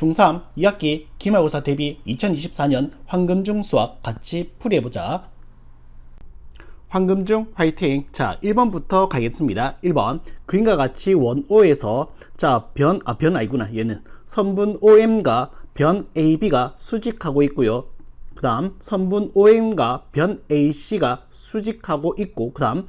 중3 2학기 기말고사 대비 2024년 황금중 수학 같이 풀이해보자. 황금중 화이팅! 자, 1번부터 가겠습니다. 1번 그림과 같이 원O에서 변 아니구나. 얘는 선분 OM과 변 AB가 수직하고 있고요. 그 다음 선분 OM과 변 AC가 수직하고 있고, 그 다음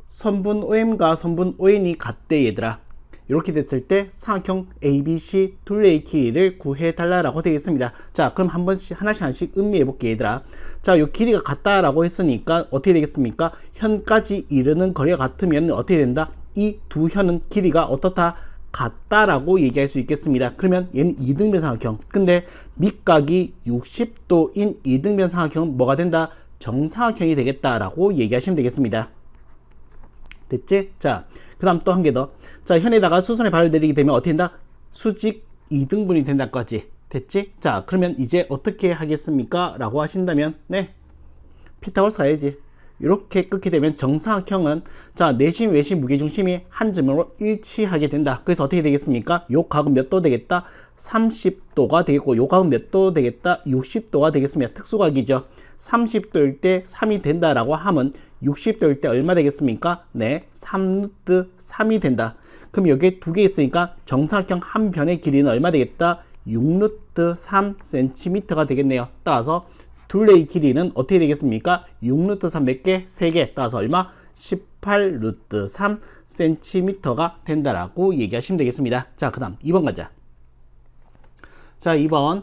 선분 OM과 선분 ON이 같대 얘들아. 이렇게 됐을 때 삼각형 ABC 둘레의 길이를 구해달라고 되겠습니다. 자, 그럼 하나씩 음미해 볼게 얘들아. 자, 요 길이가 같다라고 했으니까 어떻게 되겠습니까? 현까지 이르는 거리가 같으면 어떻게 된다? 이 두 현은 길이가 어떻다? 같다라고 얘기할 수 있겠습니다. 그러면 얘는 이등변 삼각형. 근데 밑각이 60도인 이등변 삼각형은 뭐가 된다? 정사각형이 되겠다라고 얘기하시면 되겠습니다. 됐지? 자, 그 다음 또 한 개 더. 자, 현에다가 수선의 발을 내리게 되면 어떻게 된다? 수직 2등분이 된다는 거지. 됐지? 자, 그러면 이제 어떻게 하겠습니까? 라고 하신다면, 네, 피타고라스 가야지. 이렇게 끊게 되면 정사각형은, 자, 내심, 외심, 무게중심이 한 점으로 일치하게 된다. 그래서 어떻게 되겠습니까? 요 각은 몇 도 되겠다? 30도가 되겠고, 요 각은 몇 도 되겠다? 60도가 되겠습니다. 특수각이죠. 30도일 때 3이 된다라고 하면 60도일 때 얼마 되겠습니까? 네, 3루트 3이 된다. 그럼 여기에 두 개 있으니까 정사각형 한 변의 길이는 얼마 되겠다? 6루트 3cm가 되겠네요. 따라서 둘레의 길이는 어떻게 되겠습니까? 6루트 3 몇 개? 3개. 따라서 얼마? 18루트 3cm가 된다라고 얘기하시면 되겠습니다. 자, 그 다음 2번 가자. 자, 2번.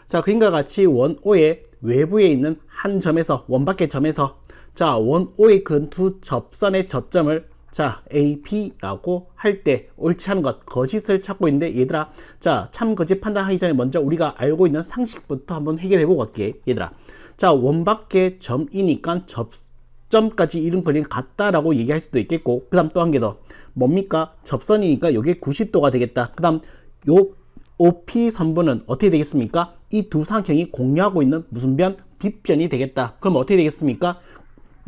자, 그림과 같이 원O의 외부에 있는 한 점에서, 원밖의 점에서, 자, 원O의 근 두 접선의 접점을, 자, AB라고 할 때 옳지 않은 것, 거짓을 찾고 있는데 얘들아, 자, 참 거짓 판단하기 전에 먼저 우리가 알고 있는 상식부터 한번 해결해보고 갈게 얘들아. 자, 원밖의 점이니까 접점까지 이른 거리는 같다라고 얘기할 수도 있겠고, 그 다음 또 한 개 더. 뭡니까? 접선이니까 요게 90도가 되겠다. 그 다음 요 OP 선분은 어떻게 되겠습니까? 이 두 삼각형이 공유하고 있는 무슨 변? 빗변이 되겠다. 그럼 어떻게 되겠습니까?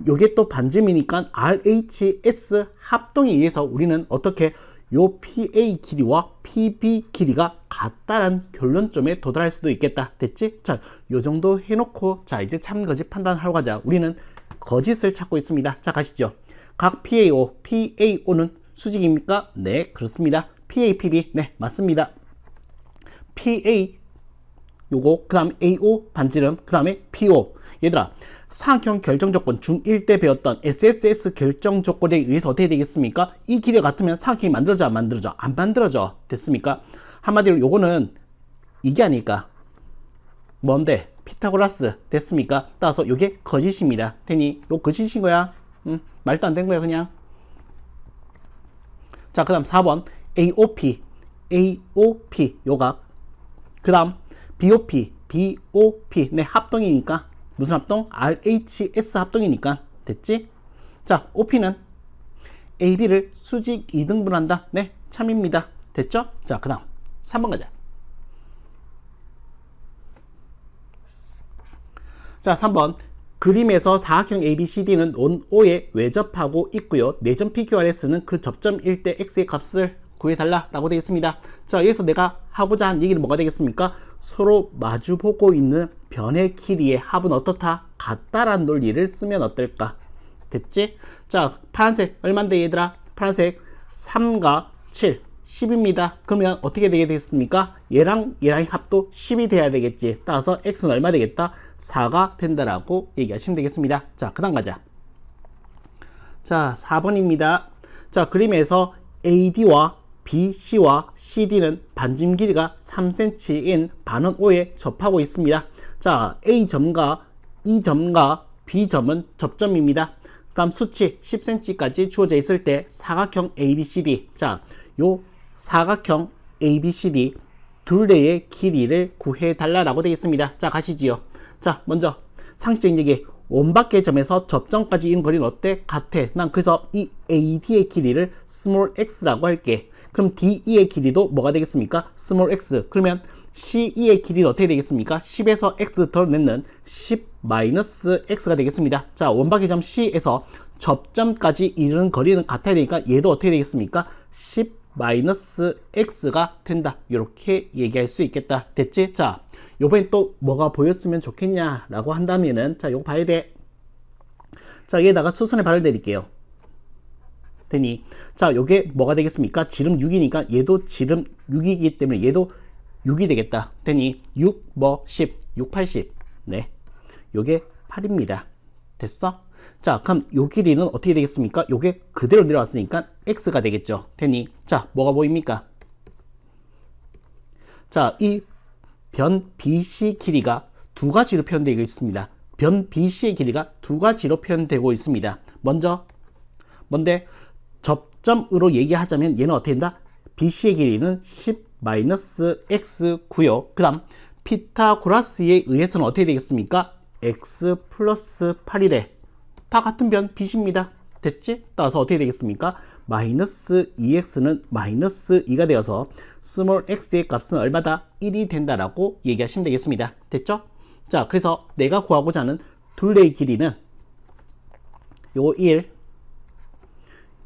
요게 또 반지름이니까 RHS 합동에 의해서 우리는 어떻게 요 PA 길이와 PB 길이가 같다라는 결론점에 도달할 수도 있겠다. 됐지? 자, 요 정도 해놓고, 자, 이제 참거짓 판단하러 가자. 우리는 거짓을 찾고 있습니다. 자, 가시죠. 각 PAO는 수직입니까? 네, 그렇습니다. PAPB, 네, 맞습니다. PA 요거, 그 다음 AO 반지름, 그 다음에 PO. 얘들아, 삼각형 결정 조건 중1 때 배웠던 SSS 결정 조건에 의해서 어떻게 되겠습니까? 이 길이가 같으면 삼각형이 만들어져 안 만들어져? 안 만들어져. 됐습니까? 한마디로 요거는 이게 아닐까? 뭔데? 피타고라스. 됐습니까? 따라서 요게 거짓입니다. 되니 요 거짓인 거야. 말도 안 되는 거야 그냥. 자, 그 다음 4번 AOP 요각. 그 다음 BOP 네, 합동이니까 무슨 합동? RHS 합동이니까. 됐지? 자, OP는 AB를 수직 2등분한다. 네, 참입니다. 됐죠? 자, 그 다음 3번 가자. 자, 3번 그림에서 사각형 ABCD는 원O에 외접하고 있고요. 내점 PQRS는 그 접점일 때 X의 값을 구해달라 라고 되어 있습니다. 자, 여기서 내가 하고자 한 얘기는 뭐가 되겠습니까? 서로 마주보고 있는 변의 길이의 합은 어떻다? 같다라는 논리를 쓰면 어떨까? 됐지? 자, 파란색 얼만데 얘들아? 파란색 3과 7 10입니다. 그러면 어떻게 되게 되겠습니까? 얘랑 얘랑의 합도 10이 돼야 되겠지. 따라서 X는 얼마 되겠다? 4가 된다라고 얘기하시면 되겠습니다. 자, 그 다음 가자. 자, 4번입니다. 자, 그림에서 AD와 BC와 CD는 반지름 길이가 3cm인 반원 O에 접하고 있습니다. 자, A점과 E점과 B점은 접점입니다. 그 다음 수치 10cm까지 주어져 있을 때 사각형 ABCD. 자, 요 사각형 ABCD 둘레의 길이를 구해달라고 되어 있습니다. 자, 가시지요. 자, 먼저 상식적인 얘기. 원밖의 점에서 접점까지 이른 거리는 어때? 같아. 난 그래서 이 AD의 길이를 small x라고 할게. 그럼 DE의 길이도 뭐가 되겠습니까? small x. 그러면 CE의 길이는 어떻게 되겠습니까? 10에서 x 덜내는 10-x가 되겠습니다. 자, 원밖의 점 C에서 접점까지 이르는 거리는 같아야 되니까 얘도 어떻게 되겠습니까? 10 마이너스 x가 된다. 이렇게 얘기할 수 있겠다. 됐지? 자, 요번엔 또 뭐가 보였으면 좋겠냐라고 한다면은, 자, 요거 봐야 돼. 자, 여기다가 수선의 발을 내릴게요. 되니, 자, 요게 뭐가 되겠습니까? 지름 6이니까 얘도 지름 6이기 때문에 얘도 6이 되겠다. 되니, 6, 뭐, 10, 6, 80. 네. 요게 8입니다. 됐어? 자, 그럼 요 길이는 어떻게 되겠습니까? 요게 그대로 내려왔으니까 x가 되겠죠. 되니, 자, 뭐가 보입니까? 자, 이 변 BC 길이가 두 가지로 표현되고 있습니다. 변 BC의 길이가 두 가지로 표현되고 있습니다. 먼저, 뭔데? 접점으로 얘기하자면 얘는 어떻게 된다? BC의 길이는 10-x고요. 그 다음 피타고라스에 의해서는 어떻게 되겠습니까? x 플러스 8이래. 다 같은 변 BC입니다. 됐지? 따라서 어떻게 되겠습니까? 마이너스 2x는 마이너스 2가 되어서 스몰 x의 값은 얼마다? 1이 된다라고 얘기하시면 되겠습니다. 됐죠? 자, 그래서 내가 구하고자 하는 둘레의 길이는 요거 1,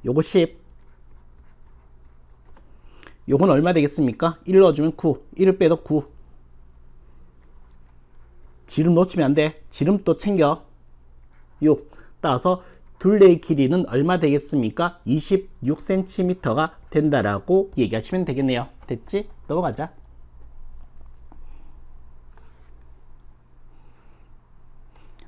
요거 10, 요건 얼마 되겠습니까? 1 넣어주면 9, 1을 빼도 9. 지름 놓치면 안 돼. 지름 또 챙겨. 6. 따라서 둘레의 길이는 얼마 되겠습니까? 26cm가 된다라고 얘기하시면 되겠네요. 됐지? 넘어가자.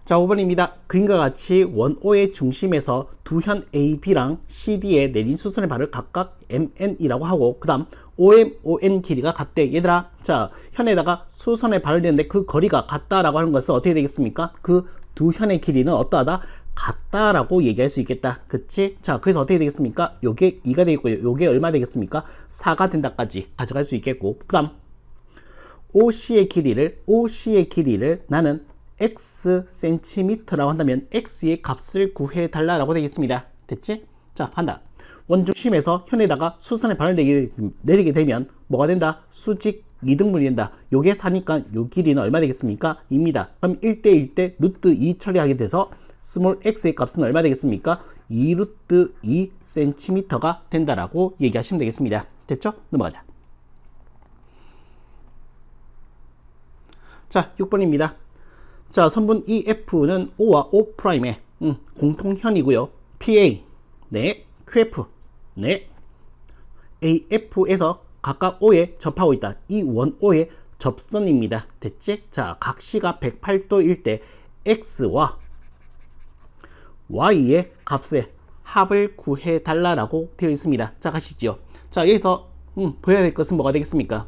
자, 5번입니다. 그림과 같이 원O의 중심에서 두 현 AB랑 CD에 내린 수선의 발을 각각 MN이라고 하고, 그 다음 OM, ON 길이가 같대. 얘들아, 자, 현에다가 수선의 발을 대는데 그 거리가 같다라고 하는 것은 어떻게 되겠습니까? 그 두 현의 길이는 어떠하다? 같다라고 얘기할 수 있겠다. 그치? 자, 그래서 어떻게 되겠습니까? 요게 2가 되겠고요. 요게 얼마 되겠습니까? 4가 된다까지 가져갈 수 있겠고, 그 다음 OC의 길이를 나는 x cm라고 한다면 x의 값을 구해 달라라고 되겠습니다. 됐지? 자, 한다. 원중심에서 현에다가 수선의 발을 내리게 되면 뭐가 된다? 수직 이등분이 된다. 요게 4니까 요 길이는 얼마 되겠습니까? 2입니다. 그럼 1대1 대 루트 2 처리하게 돼서 스몰 x의 값은 얼마 되겠습니까? 2 루트 2 cm가 된다라고 얘기하시면 되겠습니다. 됐죠? 넘어가자. 자, 6번입니다. 자, 선분 EF는 O와 O'의 공통현이고요. PA, 네, QF, 네, AF에서 각각 O에 접하고 있다. 이 원O의 접선입니다. 됐지? 자, 각시가 108도일 때 X와 Y의 값의 합을 구해 달라라고 되어 있습니다. 자, 가시죠. 자, 여기서 보여야 될 것은 뭐가 되겠습니까?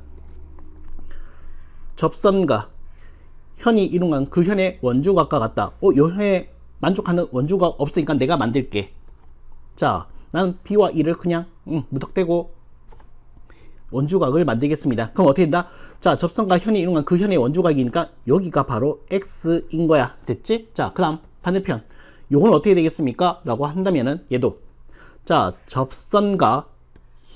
접선과 현이 이룬 그 현의 원주각과 같다. 요 현에 만족하는 원주가 없으니까 내가 만들게. 자, 나는 B와 E를 그냥 무턱대고 원주각을 만들겠습니다. 그럼 어떻게 된다? 자, 접선과 현이 이룬 그 현의 원주각이니까 여기가 바로 X인 거야. 됐지? 자, 그 다음 반대편. 요건 어떻게 되겠습니까? 라고 한다면은 얘도, 자, 접선과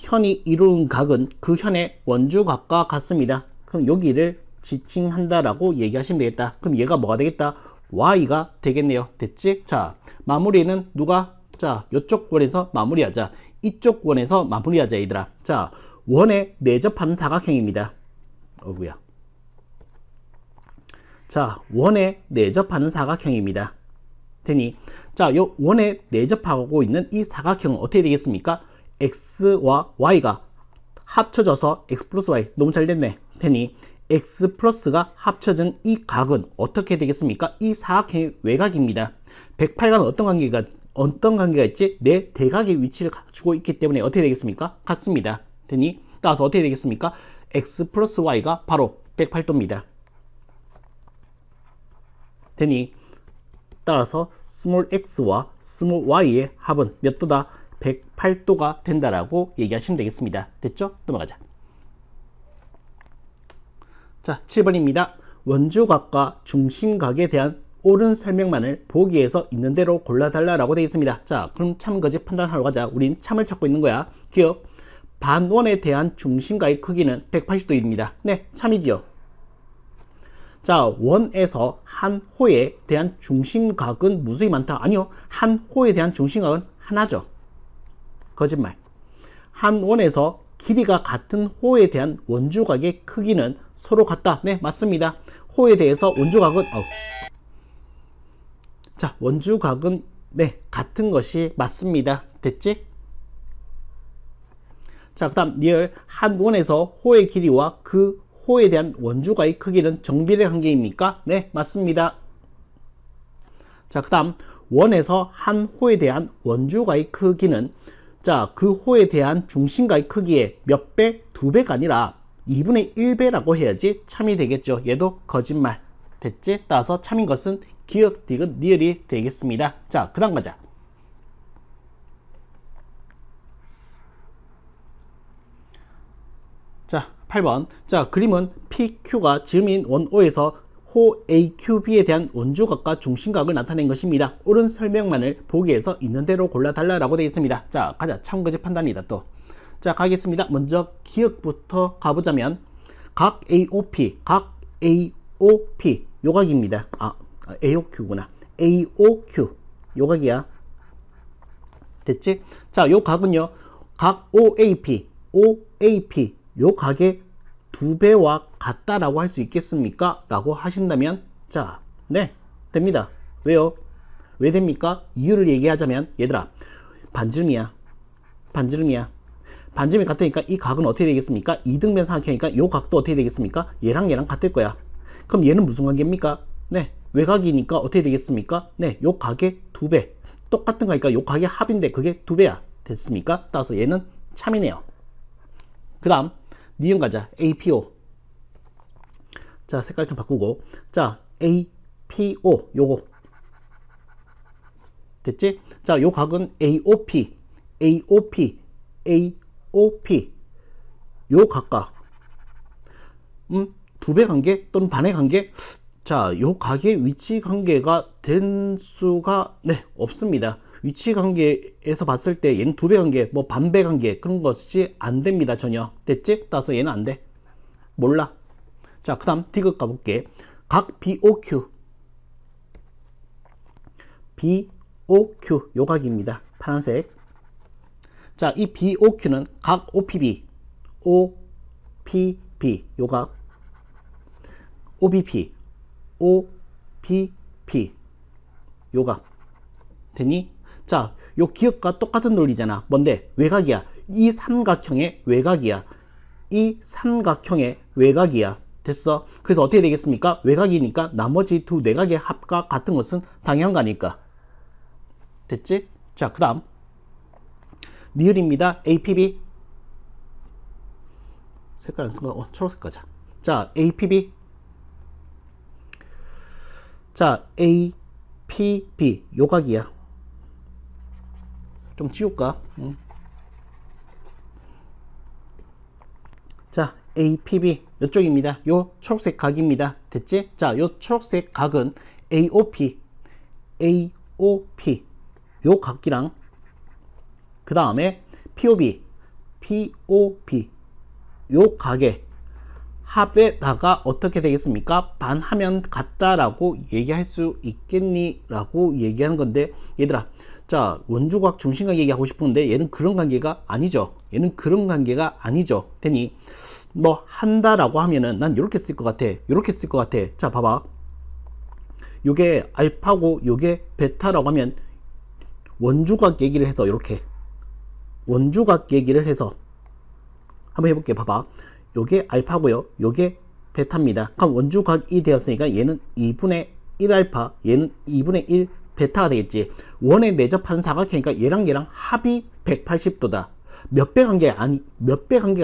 현이 이룬 각은 그 현의 원주각과 같습니다. 그럼 여기를 지칭한다라고 얘기하시면 되겠다. 그럼 얘가 뭐가 되겠다? Y가 되겠네요. 됐지? 자, 마무리는 누가? 자, 이쪽 원에서 마무리하자. 이쪽 원에서 마무리하자, 얘들아. 자, 원에 내접하는 사각형입니다. 어구야. 자, 원에 내접하는 사각형입니다. 되니, 자, 요 원에 내접하고 있는 이 사각형은 어떻게 되겠습니까? X와 Y가 합쳐져서 X 플러스 Y. 너무 잘 됐네. 되니, X 플러스가 합쳐진 이 각은 어떻게 되겠습니까? 이 사각형의 외곽입니다. 108과는 어떤 관계가 있지? 내 대각의 위치를 가지고 있기 때문에 어떻게 되겠습니까? 같습니다. 되니, 따라서 어떻게 되겠습니까? X 플러스 Y가 바로 108도입니다. 되니, 따라서 스몰 x와 스몰 y의 합은 몇 도다? 108도가 된다라고 얘기하시면 되겠습니다. 됐죠? 넘어가자. 자, 7번입니다. 원주각과 중심각에 대한 옳은 설명만을 보기에서 있는 대로 골라달라라고 되어 있습니다. 자, 그럼 참 거짓 판단하러 가자. 우린 참을 찾고 있는 거야. 기억. 반원에 대한 중심각의 크기는 180도입니다. 네, 참이지요. 자, 원에서 한 호에 대한 중심각은 무수히 많다. 아니요, 한 호에 대한 중심각은 하나죠. 거짓말. 한 원에서 길이가 같은 호에 대한 원주각의 크기는 서로 같다. 네, 맞습니다. 호에 대해서 원주각은 자, 원주각은 네, 같은 것이 맞습니다. 됐지? 자, 그 다음 리얼 한 원에서 호의 길이와 그 호에 대한 원주각의 크기는 정비례 관계입니까? 네, 맞습니다. 자, 그 다음 원에서 한 호에 대한 원주각의 크기는 자, 그 호에 대한 중심각의 크기의 몇 배? 2배가 아니라 2분의 1배라고 해야지 참이 되겠죠. 얘도 거짓말. 됐지? 따라서 참인 것은 기역, 디귿, 리을이 되겠습니다. 자, 그 다음 가자. 자, 8번. 자, 그림은 PQ가 지름인 원 O에서 호 AQB에 대한 원주각과 중심각을 나타낸 것입니다. 옳은 설명만을 보기에서 있는 대로 골라달라고 되어 있습니다. 자, 가자. 참고적 판단이다 또. 자, 가겠습니다. 먼저 기역부터 가보자면 각 AOP, 각 AOP 요각입니다. AOQ구나. AOQ 요각이야. 됐지? 자, 요 각은요. 각 OAP, OAP 요 각의 2배와 같다라고 할 수 있겠습니까? 라고 하신다면 자, 네, 됩니다. 왜요? 왜 됩니까? 이유를 얘기하자면 얘들아, 반지름이야. 반지름이 같으니까 이 각은 어떻게 되겠습니까? 이등변 삼각형이니까 요 각도 어떻게 되겠습니까? 얘랑 같을 거야. 그럼 얘는 무슨 관계입니까? 네, 외곽이니까 어떻게 되겠습니까? 네, 요 각의 2배. 똑같은 거니까 요 각의 합인데 그게 2배야. 됐습니까? 따라서 얘는 참이네요. 그 다음 니은 가자. APO. 자, 색깔 좀 바꾸고. 자, APO 요거 됐지? 자, 요 각은 AOP 요 각과 2배 관계 또는 반의 관계. 자, 요 각의 위치 관계가 된 수가 네, 없습니다. 위치 관계에서 봤을 때 얘는 2배 관계, 뭐 반배 관계 그런 것이 안 됩니다. 전혀. 됐지? 따라서 얘는 안 돼. 몰라. 자, 그 다음 디귿 가볼게. 각 BOQ 요 각입니다. 파란색. 자, 이 BOQ는 각 OPB 요 각 OBP 요 각 되니? 자, 요 기역과 똑같은 논리잖아. 뭔데? 외곽이야. 이 삼각형의 외곽이야. 됐어? 그래서 어떻게 되겠습니까? 외곽이니까 나머지 두 내각의 합과 같은 것은 당연가니까. 됐지? 자, 그 다음 니을입니다. APB 색깔 안 쓴 거 초록색 가자. 자, APB 자, APB 요각이야. 좀 지울까? 자, APB 이쪽입니다. 요 초록색 각입니다. 됐지? 자, 요 초록색 각은 AOP 요 각기랑 그 다음에 POB 요 각의 합에다가 어떻게 되겠습니까? 반하면 같다라고 얘기할 수 있겠니? 라고 얘기하는 건데 얘들아, 자, 원주각 중심각 얘기하고 싶은데 얘는 그런 관계가 아니죠. 되니 뭐 한다라고 하면은 난 이렇게 쓸 것 같아. 자, 봐봐. 요게 알파고 요게 베타라고 하면 원주각 얘기를 해서 이렇게 원주각 얘기를 해서 한번 해볼게. 봐봐. 요게 알파고요. 요게 베타입니다. 그럼 원주각이 되었으니까 얘는 2분의 1 알파, 얘는 2분의 1 베타가 되겠지. 원에 내접하는 사각형이니까 얘랑 합이 180도다. 몇 배 관계가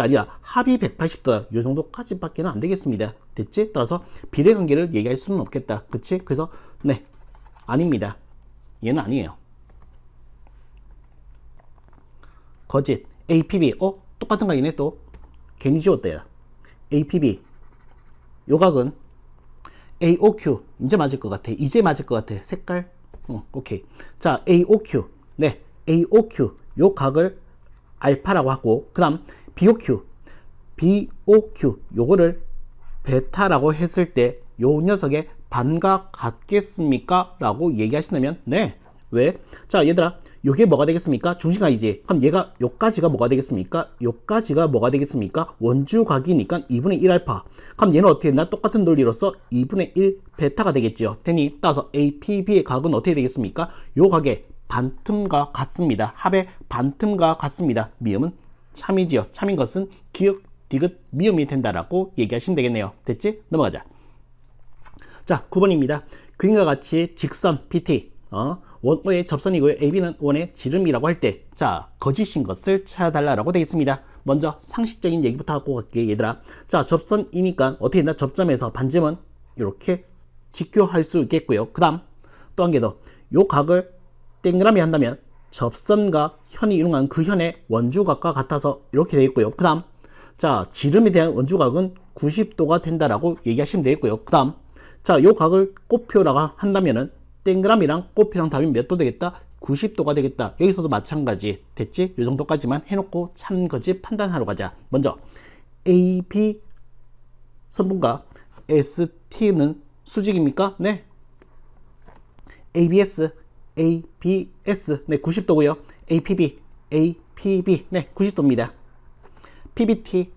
아니라 합이 180도다. 요 정도까지밖에는 안 되겠습니다. 됐지? 따라서 비례 관계를 얘기할 수는 없겠다. 그치? 그래서 네, 아닙니다. 얘는 아니에요. 거짓. APB 똑같은 각이네. 또 괜히 지웠대요. APB 요각은 AOQ 이제 맞을 것 같아. 색깔 오케이. 자, AOQ 네, AOQ 요 각을 알파라고 하고, 그 다음 BOQ 요거를 베타라고 했을 때 요 녀석의 반과 같겠습니까? 라고 얘기하신다면 네. 왜? 자, 얘들아, 요게 뭐가 되겠습니까? 중심각이지. 그럼 얘가 요까지가 뭐가 되겠습니까? 요까지가 뭐가 되겠습니까? 원주각이니까 2분의 1알파. 그럼 얘는 어떻게 됐나? 똑같은 논리로서 2분의 1 베타가 되겠죠. 되니 따라서 APB의 각은 어떻게 되겠습니까? 요 각의 반틈과 같습니다. 합의 반틈과 같습니다. 미음은 참이지요. 참인 것은 기역, 디귿, 미음이 된다라고 얘기하시면 되겠네요. 됐지? 넘어가자. 자, 9번입니다. 그림과 같이 직선 PT, 원O의 접선이고요. AB는 원의 지름이라고 할 때, 자, 거짓인 것을 찾아달라고 되겠습니다. 먼저 상식적인 얘기부터 하고 갈게, 얘들아. 자, 접선이니까 어떻게 된다? 접점에서 반점은 이렇게 직교할 수 있겠고요. 그 다음 또 한 개 더. 요 각을 동그라미 한다면 접선과 현이 이루는 그 현의 원주각과 같아서 이렇게 되겠고요. 그 다음 자, 지름에 대한 원주각은 90도가 된다라고 얘기하시면 되겠고요. 그 다음 자, 요 각을 꽃표라고 한다면은 동그라미랑 꽃표랑 답이 몇 도 되겠다? 90도가 되겠다. 여기서도 마찬가지. 됐지? 요 정도까지만 해놓고 참거지 판단하러 가자. 먼저 AB 선분과 ST는 수직입니까? 네. ABS, ABS, 네, 90도고요. APB, APB, 네, 90도입니다. PBT,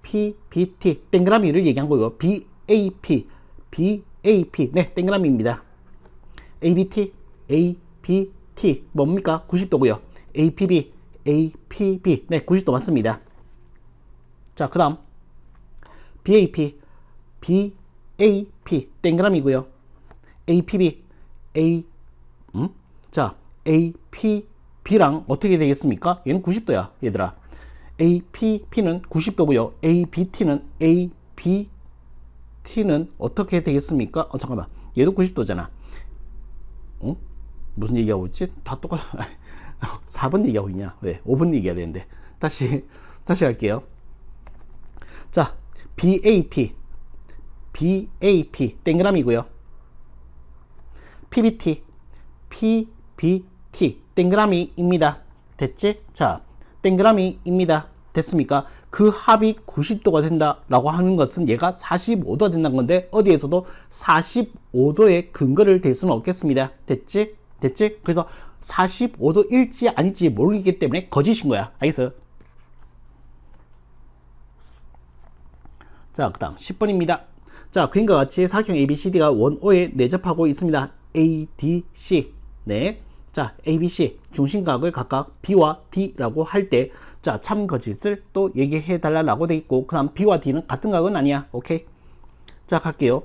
PBT, 동그라미를 얘기한 거고요. BAP, BAP, 네, 동그라미입니다. ABT, ABT, 뭡니까? 90도고요. APB, APB, 네, 90도 맞습니다. 자, 그 다음 BAP, BAP, 동그라미고요. APB, 자, APB랑 어떻게 되겠습니까? 얘는 90도야, 얘들아. APP는 90도고요. ABT는 어떻게 되겠습니까? 잠깐만. 얘도 90도잖아. 무슨 얘기하고 있지? 다 똑같아. 4번 얘기하고 있냐? 왜? 5번 얘기해야 되는데. 다시 할게요. 자, BAP, 동그라미고요. PBT, PBT, 동그라미입니다. 됐지? 자, 동그라미입니다. 됐습니까? 그 합이 90도가 된다라고 하는 것은 얘가 45도가 된다는 건데 어디에서도 45도의 근거를 댈 수는 없겠습니다. 됐지? 됐지? 그래서 45도일지 아닐지 모르기 때문에 거짓인 거야. 알겠어요? 자, 그 다음 10번입니다. 자, 그림과 같이 사각형 ABCD가 원O에 내접하고 있습니다. ADC. 네. 자, ABC 중심각을 각각 B와 D라고 할 때, 자, 참거짓을 또 얘기해 달라고 돼 있고, 그 다음 B와 D는 같은 각은 아니야. 오케이. 자, 갈게요.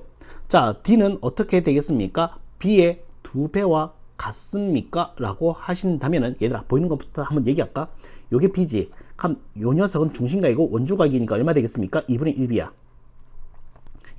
자, D는 어떻게 되겠습니까? B의 2배와 같습니까? 라고 하신다면은, 얘들아, 보이는 것부터 한번 얘기할까? 요게 B지. 그럼 요 녀석은 중심각이고 원주각이니까 얼마 되겠습니까? 2분의 1B야.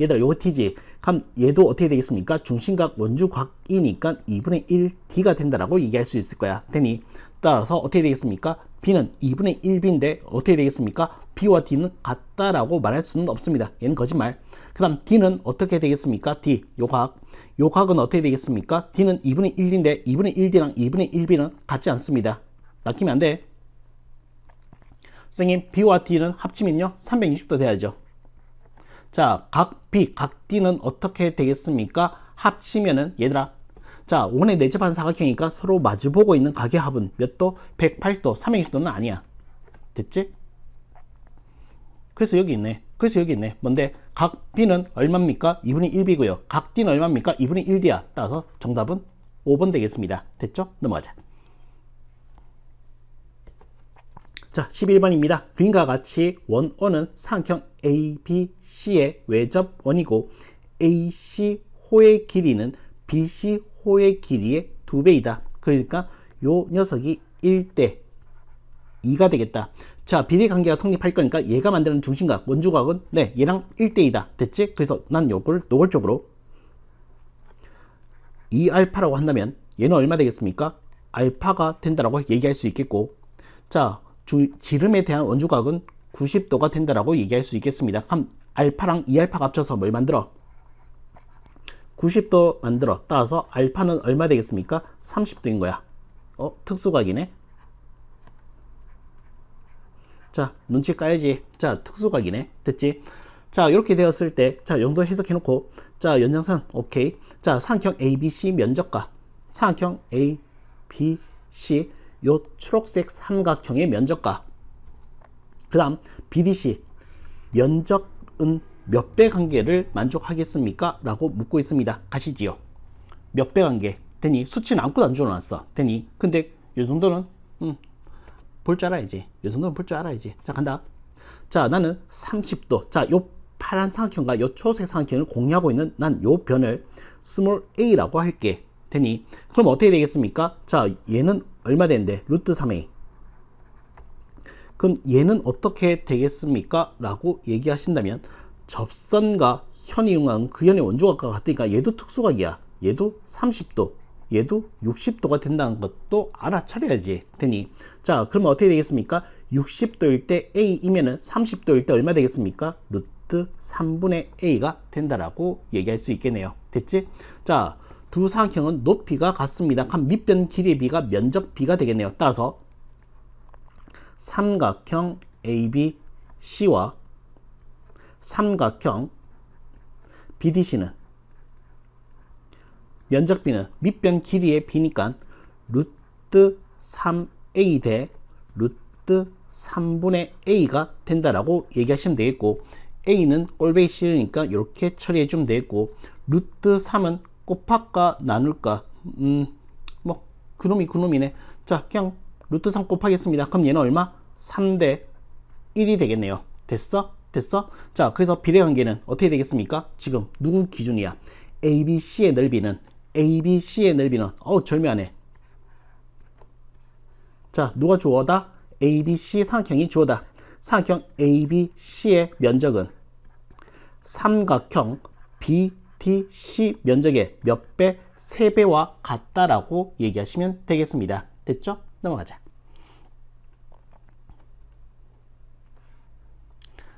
얘들아, 요거 T지. 그럼 얘도 어떻게 되겠습니까? 중심각 원주각이니까 2분의 1D가 된다라고 얘기할 수 있을 거야. 되니 따라서 어떻게 되겠습니까? B는 2분의 1B인데 어떻게 되겠습니까? B와 D는 같다라고 말할 수는 없습니다. 얘는 거짓말. 그 다음 D는 어떻게 되겠습니까? D, 요 각은 어떻게 되겠습니까? D는 2분의 1인데 2분의 1D랑 2분의 1B는 같지 않습니다. 낚이면 안 돼. 선생님, B와 D는 합치면요 360도 돼야죠. 자, 각 B, 각 D는 어떻게 되겠습니까? 합치면은, 얘들아, 자, 원에 내접한 사각형이니까 서로 마주보고 있는 각의 합은 몇 도? 180도, 360도는 아니야. 됐지? 그래서 여기 있네. 뭔데? 각 B는 얼마입니까? 2분의 1B고요. 각 D는 얼마입니까? 2분의 1D야. 따라서 정답은 5번 되겠습니다. 됐죠? 넘어가자. 자, 11번입니다. 그림과 같이 원O는 사각형 ABC의 외접원이고 AC호의 길이는 BC호의 길이의 2배이다. 그러니까 요 녀석이 1대 2가 되겠다. 자, 비례관계가 성립할 거니까 얘가 만드는 중심각, 원주각은 네, 얘랑 1대2다. 됐지? 그래서 난 요걸 노골적으로 2알파라고 한다면 얘는 얼마 되겠습니까? 알파가 된다라고 얘기할 수 있겠고, 자, 지름에 대한 원주각은 90도가 된다라고 얘기할 수 있겠습니다. 그럼 알파랑 2알파가 합쳐서 뭘 만들어? 90도 만들어. 따라서 알파는 얼마 되겠습니까? 30도인 거야. 특수각이네. 자, 눈치 까야지. 자, 특수각이네. 됐지? 자, 이렇게 되었을 때, 자, 용도 해석해놓고, 자, 연장선, 오케이. 자, 사각형 ABC 면적과 사각형 ABC ABC 요 초록색 삼각형의 면적과 그 다음 BDC 면적은 몇 배 관계를 만족하겠습니까? 라고 묻고 있습니다. 가시지요. 몇 배 관계 되니 수치는 아무것도 안 줘놨어. 되니 근데 이 정도는 볼 줄 알아야지. 이 정도는 볼 줄 알아야지. 자 간다. 자 나는 30도. 자 요 파란 삼각형과 요 초록색 삼각형을 공유하고 있는 난 요 변을 스몰 a라고 할게. 되니 그럼 어떻게 되겠습니까? 자 얘는 얼마 되는데? 루트 3a. 그럼 얘는 어떻게 되겠습니까? 라고 얘기하신다면 접선과 현이응하는 그 현의 원조각과 같으니까 얘도 특수각이야. 얘도 30도, 얘도 60도가 된다는 것도 알아차려야지. 되니 자 그러면 어떻게 되겠습니까? 60도일 때 A이면은 30도일 때 얼마 되겠습니까? 루트 3분의 A가 된다라고 얘기할 수 있겠네요. 됐지? 자, 두 삼각형은 높이가 같습니다. 그럼 밑변 길이의 B가 면적 B가 되겠네요. 따라서 삼각형 ABC와 삼각형 BDC는 면적 B는 밑변 길이의 B니까 루트 3A 대 루트 3분의 A가 된다라고 얘기하시면 되겠고 A는 꼴배기 싫으니까 이렇게 처리해 주면 되겠고 루트 3은 곱할까 나눌까 뭐 그놈이네. 자 그냥 루트 3 곱하겠습니다. 그럼 얘는 얼마? 3대 1이 되겠네요. 됐어? 자 그래서 비례관계는 어떻게 되겠습니까? 지금 누구 기준이야? ABC의 넓이는 절묘하네. 자 누가 주어다? ABC 삼각형이 주어다. 삼각형 ABC의 면적은 삼각형 BDC 면적의 몇 배? 3배와 같다라고 얘기하시면 되겠습니다. 됐죠? 넘어가자.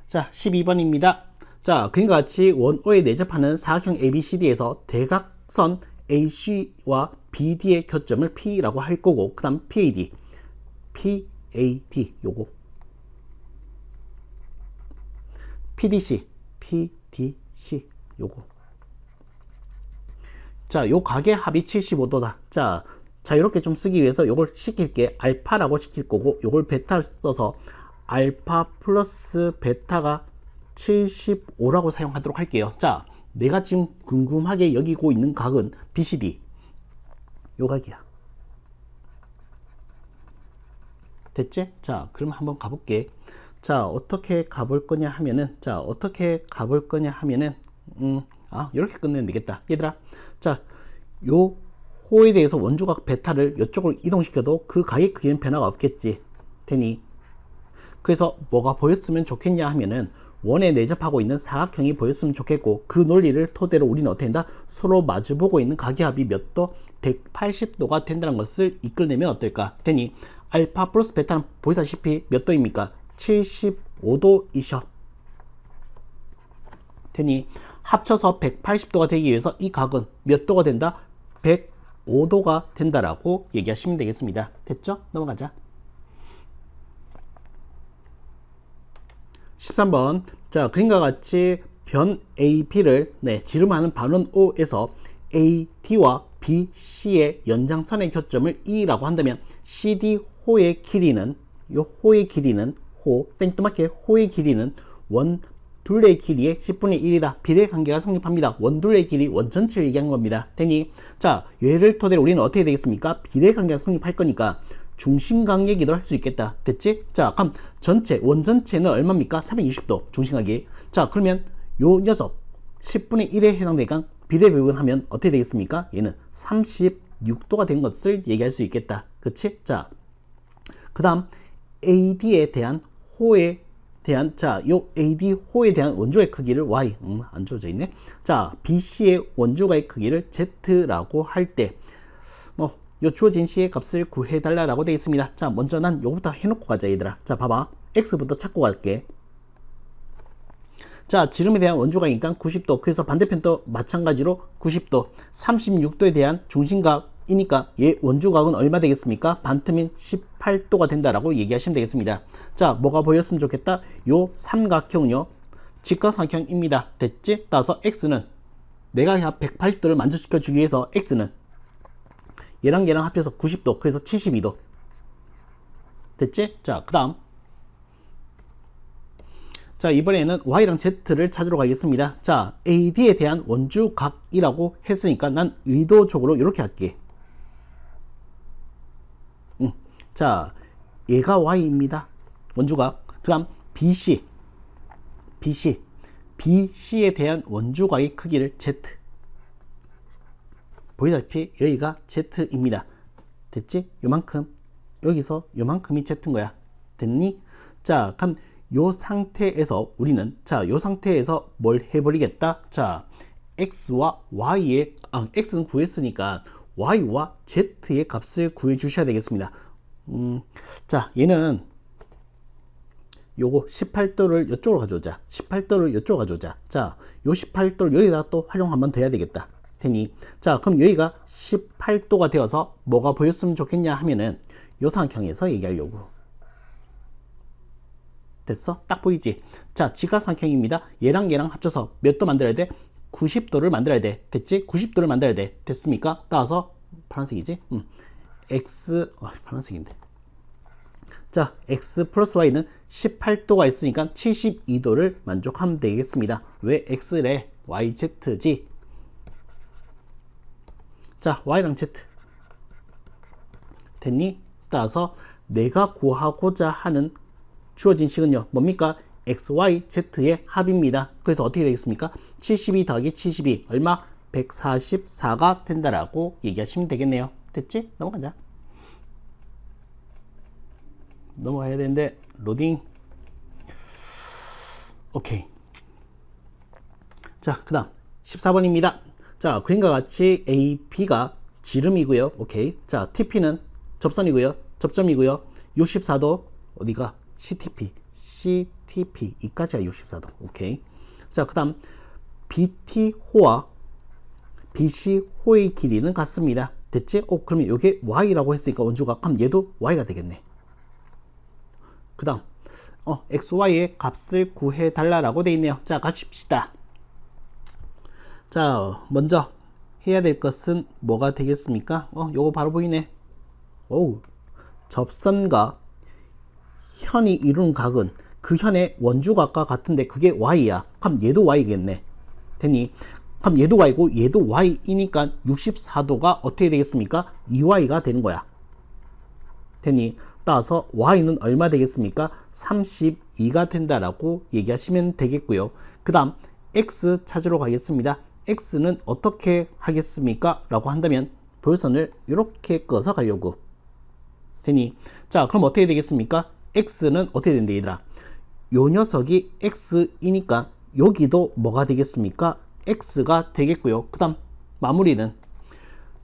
자 12번입니다. 자 그림과 같이 원O에 내접하는 사각형 ABCD에서 대각선 AC와 BD의 교점을 P라고 할 거고 그 다음 PAD 요거 PDC 요거 자 요 각의 합이 75도다. 자 이렇게 좀 쓰기 위해서 요걸 시킬게. 알파라고 시킬 거고 요걸 베타를 써서 알파 플러스 베타가 75라고 사용하도록 할게요. 자 내가 지금 궁금하게 여기고 있는 각은 BCD 요 각이야. 됐지? 자 그럼 한번 가볼게. 자 어떻게 가볼 거냐 하면은 이렇게 끝내면 되겠다. 얘들아 자 요 호에 대해서 원조각 베타를 이쪽으로 이동시켜도 그 각의 크기는 변화가 없겠지. 되니 그래서 뭐가 보였으면 좋겠냐 하면은 원에 내접하고 있는 사각형이 보였으면 좋겠고 그 논리를 토대로 우리는 어떻게 된다? 서로 마주보고 있는 각의 합이 몇 도? 180도가 된다는 것을 이끌내면 어떨까? 되니 알파 플러스 베타는 보시다시피 몇 도입니까? 75도이셔. 되니 합쳐서 180도가 되기 위해서 이 각은 몇 도가 된다? 105도가 된다라고 얘기하시면 되겠습니다. 됐죠? 넘어가자. 13번 자 그림과 같이 변 AB를 지름하는 반원 O에서 AD와 BC의 연장선의 교점을 E라고 한다면 CD 호의 길이는 생뚱맞게 호의 길이는 원 둘레의 길이의 10분의 1이다. 비례관계가 성립합니다. 원 둘레의 길이 원 전체를 얘기한 겁니다. 되니 자 얘를 토대로 우리는 어떻게 되겠습니까? 비례관계가 성립할 거니까 중심각 얘기도 할 수 있겠다. 됐지? 자 그럼 원 전체는 얼마입니까? 360도 중심각이. 자 그러면 요 녀석 10분의 1에 해당되니까 비례 배분하면 어떻게 되겠습니까? 얘는 36도가 된 것을 얘기할 수 있겠다. 그치? 자 그 다음 AD에 대한 호에 대한 요 AD 호에 대한 원조의 크기를 Y 안 주어져 있네. 자 BC의 원조가의 크기를 Z라고 할 때 요 주어진 C의 값을 구해달라고 되어 있습니다. 자 먼저 난 요거부터 해놓고 가자 얘들아. 자 봐봐 X부터 찾고 갈게. 자 지름에 대한 원조각이니까 90도. 그래서 반대편도 마찬가지로 90도. 36도에 대한 중심각이니까 얘 원조각은 얼마 되겠습니까? 반틈인 18도가 된다라고 얘기하시면 되겠습니다. 자 뭐가 보였으면 좋겠다? 요 삼각형요 직각삼각형입니다. 됐지? 따라서 X는 내가 180도를 만족시켜 주기 위해서 X는 얘랑 합쳐서 90도. 그래서 72도. 됐지? 자, 그 다음. 자, 이번에는 y랑 z를 찾으러 가겠습니다. 자, AB에 대한 원주각이라고 했으니까 난 의도적으로 이렇게 할게. 자, 얘가 y입니다. 원주각. 그 다음 BC에 대한 원주각의 크기를 z. 보이다시피 여기가 z입니다. 됐지? 요만큼. 여기서 요만큼이 z인 거야. 됐니? 자, 그럼 요 상태에서 우리는, 자, 요 상태에서 뭘 해버리겠다? 자, x와 y의, x는 구했으니까 y와 z의 값을 구해 주셔야 되겠습니다. 자, 얘는 요거 18도를 이쪽으로 가져오자. 18도를 이쪽으로 가져오자. 자, 요 18도를 여기다 또 활용 한번 더 해야 되겠다. 되니? 자, 그럼 여기가 18도가 되어서 뭐가 보였으면 좋겠냐 하면은 요 삼각형에서 얘기하려고. 됐어? 딱 보이지? 자, 지각삼각형입니다. 얘랑 합쳐서 몇 도 만들어야 돼? 90도를 만들어야 돼. 됐지? 90도를 만들어야 돼. 됐습니까? 따라서 파란색이지? x, 파란색인데. 자, x 플러스 y는 18도가 있으니까 72도를 만족하면 되겠습니다. 왜 x래? yz지. 자, y랑 z. 됐니? 따라서 내가 구하고자 하는 주어진 식은요, 뭡니까? x, y, z의 합입니다. 그래서 어떻게 되겠습니까? 72 더하기 72 얼마? 144가 된다라고 얘기하시면 되겠네요. 됐지? 넘어가자. 넘어가야 되는데 로딩. 오케이. 자, 그 다음 14번입니다. 자, 그림과 같이 A, B가 지름이고요. 오케이. 자, TP는 접선이고요. 접점이고요. 64도 어디가? CTP 이까지가 64도. 오케이. 자, 그 다음 BT호와 BC호의 길이는 같습니다. 됐지? 그러면 이게 Y라고 했으니까 원주각. 그럼 얘도 Y가 되겠네. 그 다음 XY의 값을 구해 달라라고 되어 있네요. 자, 가십시다. 자, 먼저 해야 될 것은 뭐가 되겠습니까? 요거 바로 보이네. 오우. 접선과 현이 이룬 각은 그 현의 원주각과 같은데 그게 y야. 그럼 얘도 y겠네. 됐니? 그럼 얘도 y고 얘도 y이니까 64도가 어떻게 되겠습니까? 2y가 되는 거야. 됐니? 따라서 y는 얼마 되겠습니까? 32가 된다라고 얘기하시면 되겠고요. 그 다음 x 찾으러 가겠습니다. x는 어떻게 하겠습니까? 라고 한다면 볼선을 이렇게 꺼서 가려고. 되니? 자, 그럼 어떻게 되겠습니까? x는 어떻게 된대, 얘들아? 요 녀석이 x이니까 여기도 뭐가 되겠습니까? x가 되겠고요. 그 다음 마무리는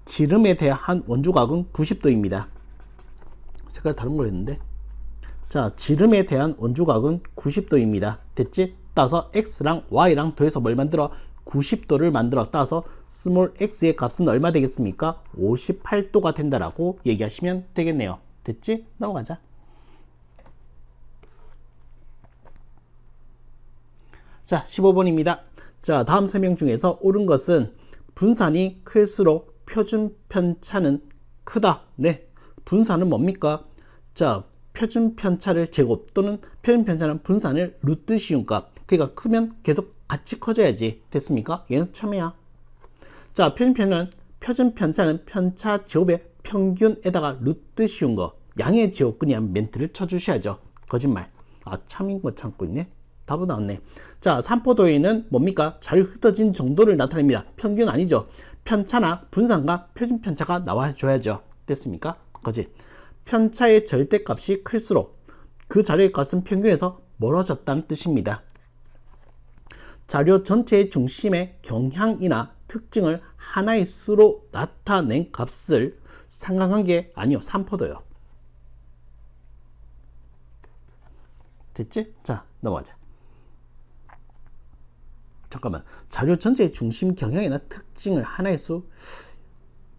지름에 대한 원주각은 90도입니다. 색깔 다른 걸 했는데. 자, 지름에 대한 원주각은 90도입니다. 됐지? 따라서 x랑 y랑 더해서 뭘 만들어? 90도를 만들어. 따라서 스몰 x의 값은 얼마 되겠습니까? 58도가 된다라고 얘기하시면 되겠네요. 됐지? 넘어가자. 자, 15번입니다. 자, 다음 설명 중에서 옳은 것은 분산이 클수록 표준 편차는 크다. 네. 분산은 뭡니까? 자, 표준 편차를 제곱 또는 표준 편차는 분산을 루트 씌운 값. 그러니까 크면 계속 같이 커져야지. 됐습니까? 얘는 참이야. 자, 표준 편차는 편차 제곱의 평균에다가 루트 씌운 거. 양의 제곱근이란 멘트를 쳐주셔야죠. 거짓말. 참인 거 참고 있네. 답은 나왔네. 자, 삼포도에는 뭡니까? 잘 흩어진 정도를 나타냅니다. 평균 아니죠. 편차나 분산과 표준 편차가 나와줘야죠. 됐습니까? 거짓. 편차의 절대값이 클수록 그 자료의 값은 평균에서 멀어졌다는 뜻입니다. 자료 전체의 중심의 경향이나 특징을 하나의 수로 나타낸 값을 상관관계 아니요, 삼포도요. 됐지? 자, 넘어가자. 잠깐만. 자료 전체의 중심 경향이나 특징을 하나의 수.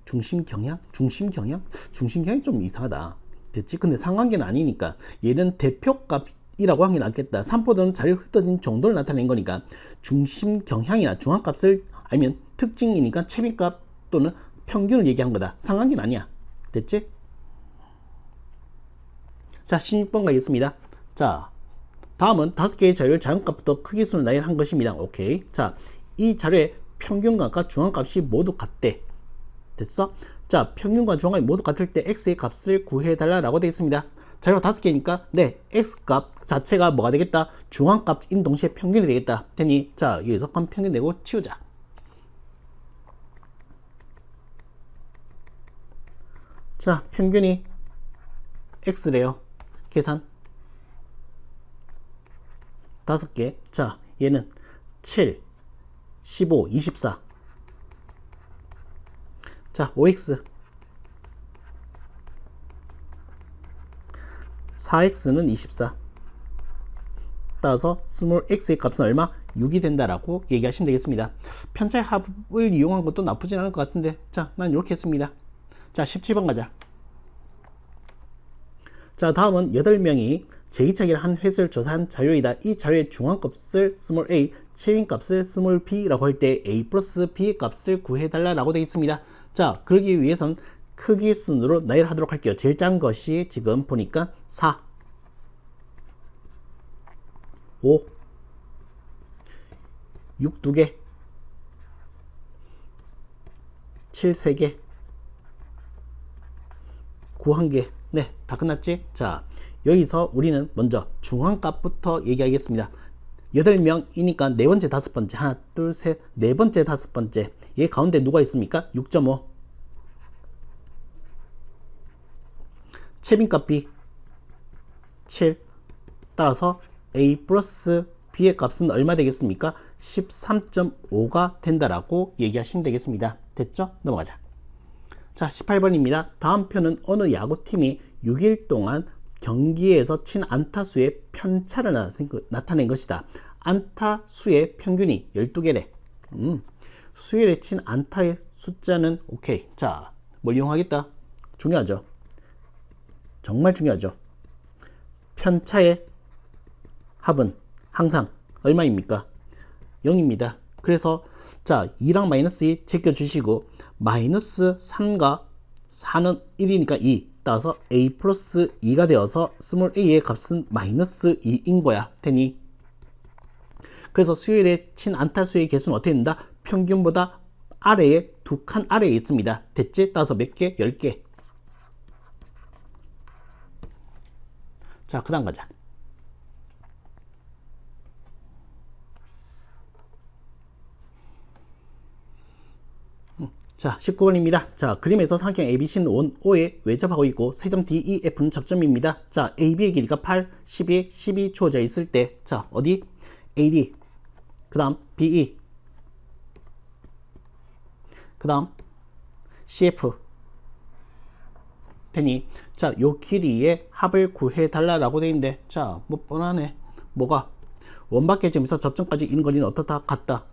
중심 경향? 중심경향이 좀 이상하다. 됐지? 근데 상관계는 아니니까 얘는 대표값이라고 하는 게 낫겠다. 삼포도는 자료 흩어진 정도를 나타낸 거니까 중심 경향이나 중앙값을 알면 특징이니까 최빈값 또는 평균을 얘기한 거다. 상관계는 아니야. 됐지? 자, 16번 가겠습니다. 자, 다음은 5개의 자료를 작은값부터 크기순으로 나열한 것입니다. 오케이. 자, 이 자료의 평균값과 중앙값이 모두 같대. 됐어? 자, 평균과 중앙값이 모두 같을 때 x의 값을 구해달라고 되어 있습니다. 자료가 5개니까 네, x값 자체가 뭐가 되겠다? 중앙값인 동시에 평균이 되겠다. 되니 자, 여기서 그럼 평균 내고 치우자. 자, 평균이 x래요. 계산 5개. 자, 얘는 7, 15, 24. 자, 5x 4x는 24. 따라서 스몰 x의 값은 얼마? 6이 된다라고 얘기하시면 되겠습니다. 편차의 합을 이용한 것도 나쁘진 않을 것 같은데, 자, 난 이렇게 했습니다. 자, 17번 가자. 자, 다음은 8명이 제2차기를 한 횟수를 조사한 자료이다. 이 자료의 중앙값을 스몰 a, 최빈값을 스몰 b라고 할 때 a 플러스 b의 값을 구해달라고 되어 있습니다. 자, 그러기 위해선 크기 순으로 나열하도록 할게요. 제일 작은 것이 지금 보니까 4, 5, 6 2개, 7 3개, 9 1개. 네, 다 끝났지? 자, 여기서 우리는 먼저 중앙값부터 얘기하겠습니다. 8명이니까 네 번째, 다섯 번째, 하나, 둘, 셋, 네 번째, 다섯 번째. 얘 가운데 누가 있습니까? 6.5. 최빈값이 7. 따라서 a 플러스 b의 값은 얼마 되겠습니까? 13.5가 된다라고 얘기하시면 되겠습니다. 됐죠? 넘어가자. 자, 18번입니다. 다음 표는 어느 야구팀이 6일 동안 경기에서 친 안타수의 편차를 나타낸 것이다. 안타수의 평균이 12개래. 수요일에 친 안타의 숫자는 오케이. 자, 뭘 이용하겠다? 중요하죠. 정말 중요하죠. 편차의 합은 항상 얼마입니까? 0입니다. 그래서 자, 2랑 마이너스 2 제껴주시고 마이너스 3과 4는 1이니까 2. 따라서 a 플러스 2가 되어서 스몰 a의 값은 마이너스 2인 거야. 되니 그래서 수요일에 친 안타수의 개수는 어떻게 된다? 평균보다 아래에 2칸 아래에 있습니다. 됐지? 따라서 몇 개? 10개. 자, 그 다음 가자. 자, 19번입니다. 자, 그림에서 삼각형 ABC는 원 O에 외접하고 있고 세점 DEF는 접점입니다. 자, AB의 길이가 8, 12, 12 주어져 있을 때, 자, 어디? AD, 그 다음 BE, 그 다음 CF 되니, 자, 요 길이의 합을 구해달라고 되어 있는데, 자, 뭐 뻔하네. 뭐가? 원밖의 점에서 접점까지 이는 거리는 어떻다? 같다.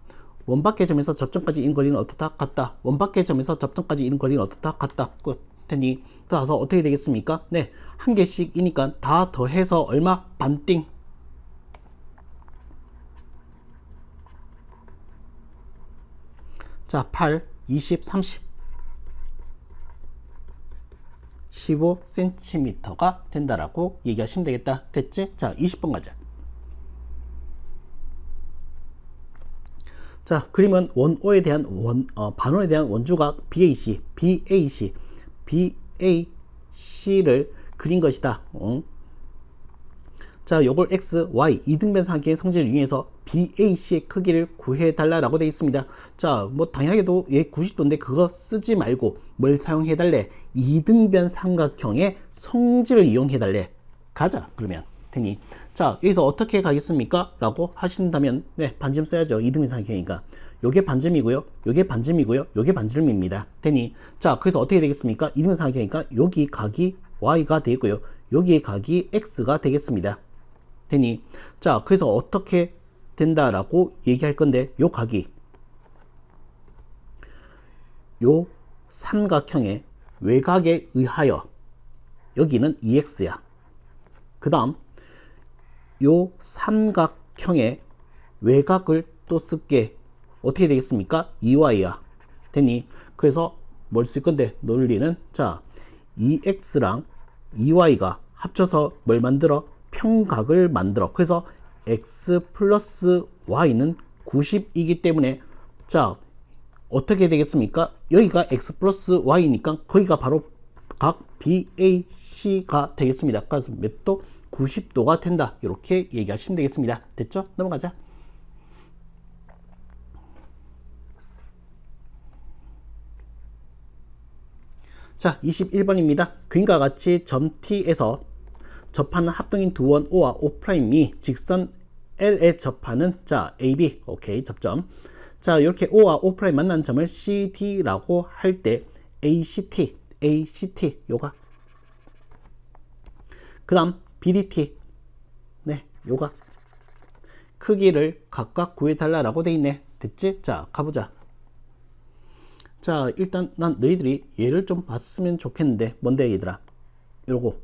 원밖의 점에서 접점까지 이는 거리는 어떻다? 같다. 원밖의 점에서 접점까지 이는 거리는 어떻다? 같다. 끝. 되니 따라서 어떻게 되겠습니까? 네, 한 개씩이니까 다 더해서 얼마? 반띵. 자, 8, 20, 30 15cm가 된다라고 얘기하시면 되겠다. 됐지? 자, 20번 가자. 자, 그림은 원O에 대한 반원에 대한 원주가 BAC, BAC를 그린 것이다. 자, 요걸 X, Y 이등변 삼각형의 성질을 이용해서 BAC의 크기를 구해달라고 되어 있습니다. 자, 뭐 당연하게도 얘 90도인데 그거 쓰지 말고 뭘 사용해달래? 이등변 삼각형의 성질을 이용해달래. 가자, 그러면. 되니. 자, 여기서 어떻게 가겠습니까? 라고 하신다면, 네, 반점 써야죠. 이등변 삼각형이니까. 요게 반점이고요. 요게 반점이고요. 요게 반점입니다. 되니. 자, 그래서 어떻게 되겠습니까? 이등변 삼각형이니까 여기 각이 Y가 되고요. 여기의 각이 X가 되겠습니다. 되니. 자, 그래서 어떻게 된다라고 얘기할 건데, 요 각이 요 삼각형의 외곽에 의하여 여기는 2X야. 그 다음 요 삼각형의 외곽을 또 쓸게. 어떻게 되겠습니까? 2y야. 되니 그래서 뭘 쓸 건데 논리는 자 2x랑 2y가 합쳐서 뭘 만들어? 평각을 만들어. 그래서 x 플러스 y는 90이기 때문에 자 어떻게 되겠습니까? 여기가 x 플러스 y니까 거기가 바로 각 BAC가 되겠습니다. 그래서 몇 도? 90도가 된다. 이렇게 얘기하시면 되겠습니다. 됐죠? 넘어가자. 자, 21번입니다. 그림과 같이 점 T에서 접하는 합동인 두 원 O와 O'이 직선 L에 접하는 자 AB, 오케이, 접점. 자, 이렇게 O와 O' 만난 점을 CD라고 할 때 ACT 요가. 그 다음 BDT, 네, 요가. 크기를 각각 구해달라고 돼 있네. 됐지? 자, 가보자. 자, 일단 난 너희들이 얘를 좀 봤으면 좋겠는데 뭔데 얘들아? 요거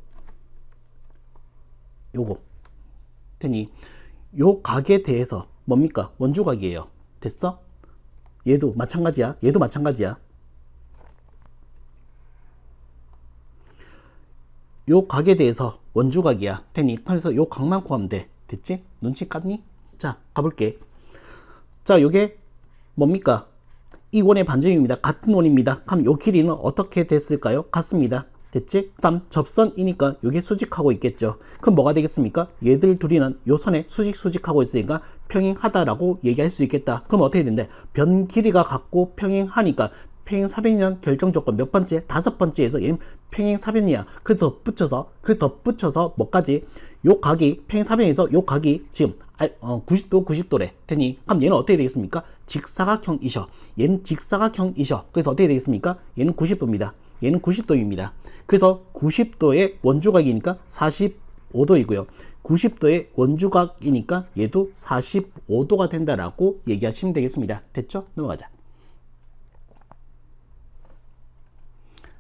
되니 요 각에 대해서 뭡니까? 원주각이에요. 됐어? 얘도 마찬가지야. 요 각에 대해서 원주각이야. 되니 그래서 요 각만 구하면 돼. 됐지? 눈치 깠니? 자, 가볼게. 자, 요게 뭡니까? 이 원의 반점입니다. 같은 원입니다. 그럼 요 길이는 어떻게 됐을까요? 같습니다. 됐지? 다음 접선이니까 이게 수직하고 있겠죠. 그럼 뭐가 되겠습니까? 얘들 둘이는 요 선에 수직하고 있으니까 평행하다라고 얘기할 수 있겠다. 그럼 어떻게 된대? 변 길이가 같고 평행하니까 평행사변이란 결정 조건 몇 번째? 5번째에서 얘는 평행사변이야. 그 덧붙여서 뭐까지? 요 각이 평행사변에서 요 각이 지금 90도래. 되니 그럼 얘는 어떻게 되겠습니까? 직사각형이셔. 얘는 직사각형이셔. 그래서 어떻게 되겠습니까? 얘는 90도입니다. 얘는 90도입니다. 그래서 90도의 원주각이니까 45도이고요. 90도의 원주각이니까 얘도 45도가 된다라고 얘기하시면 되겠습니다. 됐죠? 넘어가자.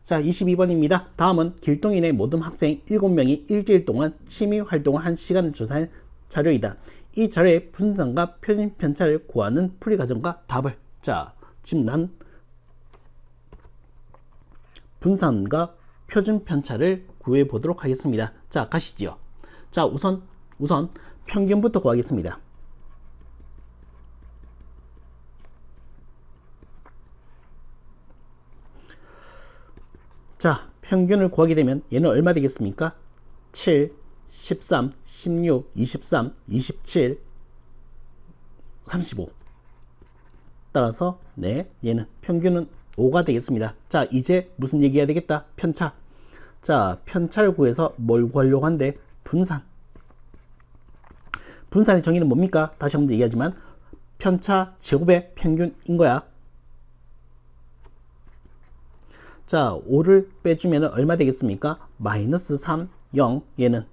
자, 22번입니다. 다음은 길동인의 모든 학생 7명이 일주일 동안 취미 활동을 한 시간을 조사한 자료이다. 이 자료의 분산과 표준 편차를 구하는 풀이 과정과 답을. 자, 지금 난 분산과 표준 편차를 구해 보도록 하겠습니다. 자, 가시지요. 자, 우선 평균부터 구하겠습니다. 자, 평균을 구하게 되면 얘는 얼마 되겠습니까? 7, 13, 16, 23, 27, 35. 따라서 네, 얘는 평균은 5가 되겠습니다. 자, 이제 무슨 얘기해야 되겠다? 편차. 자, 편차를 구해서 뭘 구하려고 한데? 분산. 분산의 정의는 뭡니까? 다시 한번 얘기하지만 편차 제곱의 평균인 거야. 자, 5를 빼주면 얼마 되겠습니까? 마이너스 3, 0, 얘는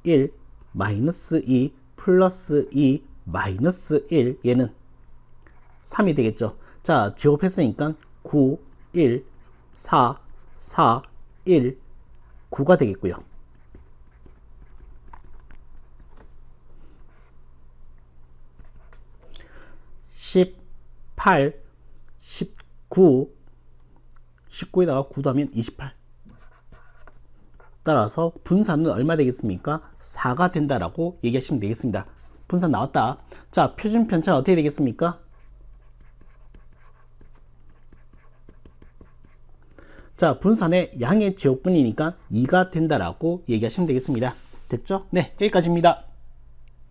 1, 마이너스 2, 플러스 2, 마이너스 1, 얘는 3이 되겠죠. 자, 제곱했으니까 9, 1, 4, 4, 1, 9가 되겠고요. 18, 19, 19에다가 9 더하면 28. 따라서 분산은 얼마 되겠습니까? 4가 된다라고 얘기하시면 되겠습니다. 분산 나왔다. 자, 표준 편차는 어떻게 되겠습니까? 자, 분산의 양의 제곱분이니까 2가 된다라고 얘기하시면 되겠습니다. 됐죠? 네, 여기까지입니다.